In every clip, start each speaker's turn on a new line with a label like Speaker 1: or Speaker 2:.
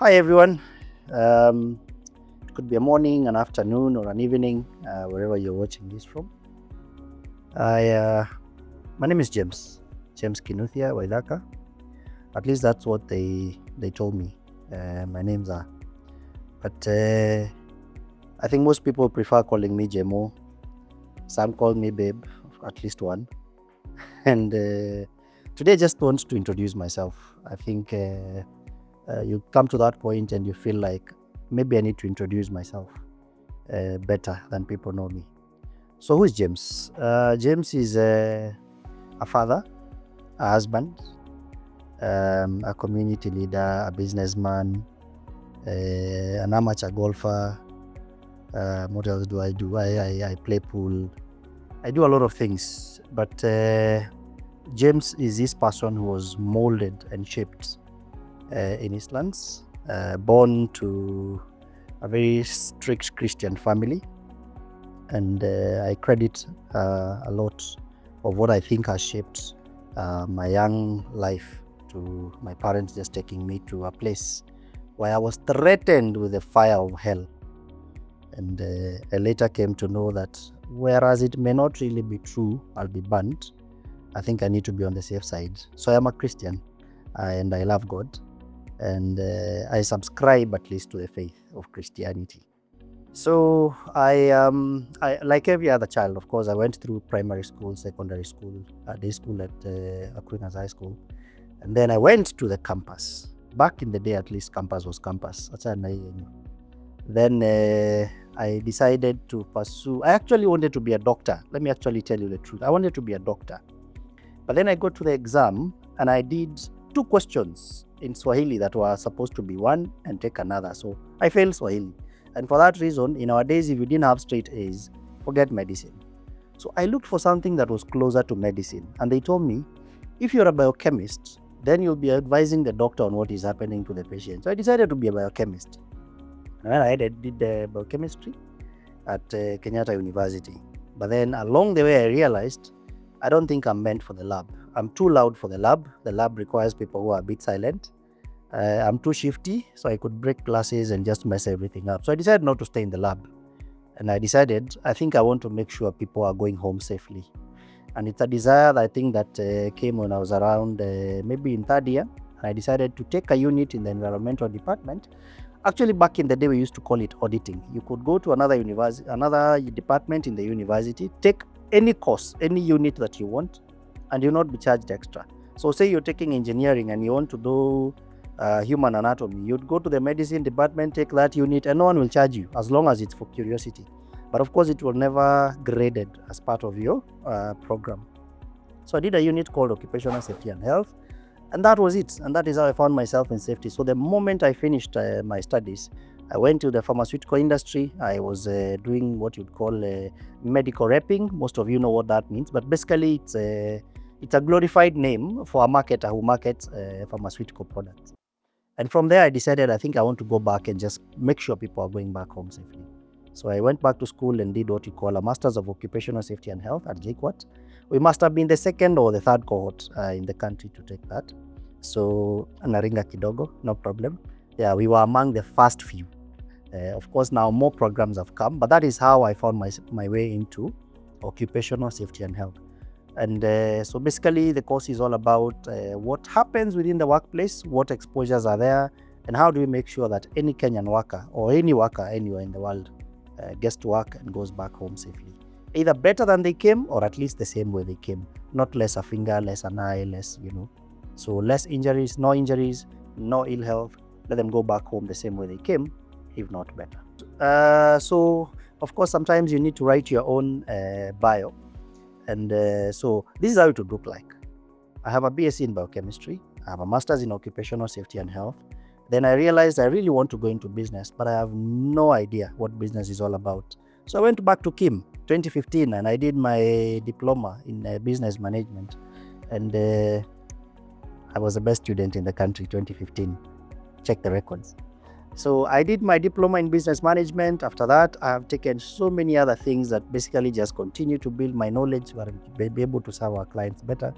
Speaker 1: Hi everyone. It could be a morning, an afternoon, or an evening, wherever you're watching this from. My name is James Kinuthia Waithaka. At least that's what they told me. My names are. But I think most people prefer calling me Jemo. Some call me Babe, at least one. And today I just want to introduce myself. I think you come to that point and you feel like maybe I need to introduce myself better than people know me. So who is James? James is a father, a husband, a community leader, a businessman, an amateur golfer. What else do I do? I play pool. I do a lot of things, but James is this person who was molded and shaped in his lands, born to a very strict Christian family, and I credit a lot of what I think has shaped my young life to my parents just taking me to a place where I was threatened with the fire of hell. And I later came to know that whereas it may not really be true, I'll be burnt, I think I need to be on the safe side. So I am a Christian and I love God, and I subscribe at least to the faith of Christianity. So I like every other child, of course, I went through primary school, secondary school, day school at Aquinas High School, and then I went to the campus. Back in the day, at least, campus was campus. Then I decided to pursue. I actually wanted to be a doctor. Let me actually tell you the truth. I wanted to be a doctor. But then I got to the exam and I did 2 questions in Swahili that were supposed to be one and take another. So I failed Swahili. And for that reason, in our days, if you didn't have straight A's, forget medicine. So I looked for something that was closer to medicine. And they told me, if you're a biochemist, then you'll be advising the doctor on what is happening to the patient. So I decided to be a biochemist. And I did biochemistry at Kenyatta University. But then along the way, I realized I don't think I'm meant for the lab. I'm too loud for the lab. The lab requires people who are a bit silent. I'm too shifty, so I could break classes and just mess everything up. So I decided not to stay in the lab. And I decided, I think I want to make sure people are going home safely. And it's a desire that I think that came when I was around maybe in 3rd year. And I decided to take a unit in the environmental department. Actually, back in the day, we used to call it auditing. You could go to another department in the university, take any course, any unit that you want, and you'll not be charged extra. So say you're taking engineering and you want to do human anatomy, you'd go to the medicine department, take that unit, and no one will charge you as long as it's for curiosity. But of course, it will never graded as part of your program. So I did a unit called Occupational Safety and Health. And that was it. And that is how I found myself in safety. So the moment I finished my studies, I went to the pharmaceutical industry. I was doing what you'd call medical repping. Most of you know what that means. But basically, it's a glorified name for a marketer who markets pharmaceutical products. And from there, I decided I think I want to go back and just make sure people are going back home safely. So I went back to school and did what you call a Masters of Occupational Safety and Health at JKUAT. We must have been the 2nd or the 3rd cohort in the country to take that. So, Naringa Kidogo, no problem. Yeah, we were among the first few. Of course, now more programs have come, but that is how I found my way into occupational safety and health. And so basically, the course is all about what happens within the workplace, what exposures are there, and how do we make sure that any Kenyan worker or any worker anywhere in the world gets to work and goes back home safely. Either better than they came or at least the same way they came. Not less a finger, less an eye, less, So less injuries, no ill health. Let them go back home the same way they came, if not better. So, of course, sometimes you need to write your own bio. And so this is how it would look like. I have a BSc in biochemistry. I have a master's in occupational safety and health. Then I realized I really want to go into business, but I have no idea what business is all about. So I went back to Kim 2015 and I did my diploma in business management. And I was the best student in the country 2015. Check the records. So I did my diploma in business management. After that, I have taken so many other things that basically just continue to build my knowledge where I be able to serve our clients better.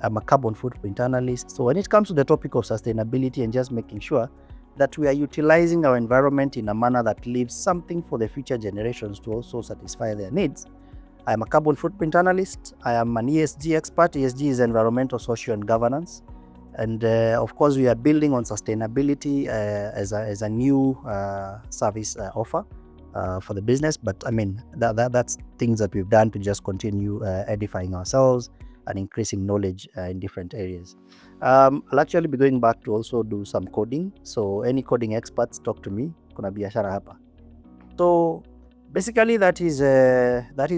Speaker 1: I'm a carbon footprint analyst. So when it comes to the topic of sustainability and just making sure that we are utilizing our environment in a manner that leaves something for the future generations to also satisfy their needs. I am a carbon footprint analyst. I am an ESG expert. ESG is environmental, social, and governance. And of course, we are building on sustainability as a new service offer for the business. But I mean, that's things that we've done to just continue edifying ourselves and increasing knowledge in different areas. I'll actually be going back to also do some coding. So any coding experts, talk to me. Kuna biashara hapa. So basically, that is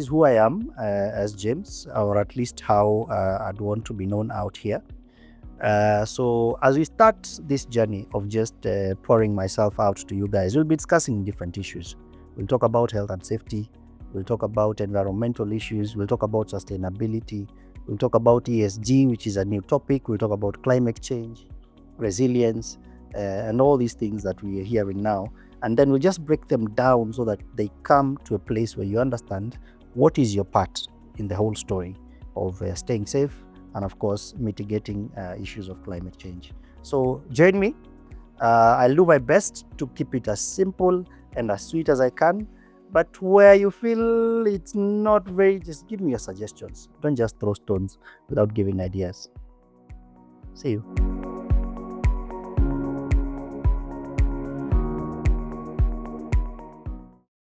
Speaker 1: who I am as James, or at least how I'd want to be known out here. So as we start this journey of just pouring myself out to you guys, we'll be discussing different issues. We'll talk about health and safety. We'll talk about environmental issues. We'll talk about sustainability. We'll talk about ESG, which is a new topic. We'll talk about climate change, resilience, and all these things that we are hearing now. And then we'll just break them down so that they come to a place where you understand what is your part in the whole story of staying safe and, of course, mitigating issues of climate change. So join me. I'll do my best to keep it as simple and as sweet as I can. But where you feel it's not very, just give me your suggestions. Don't just throw stones without giving ideas. See you.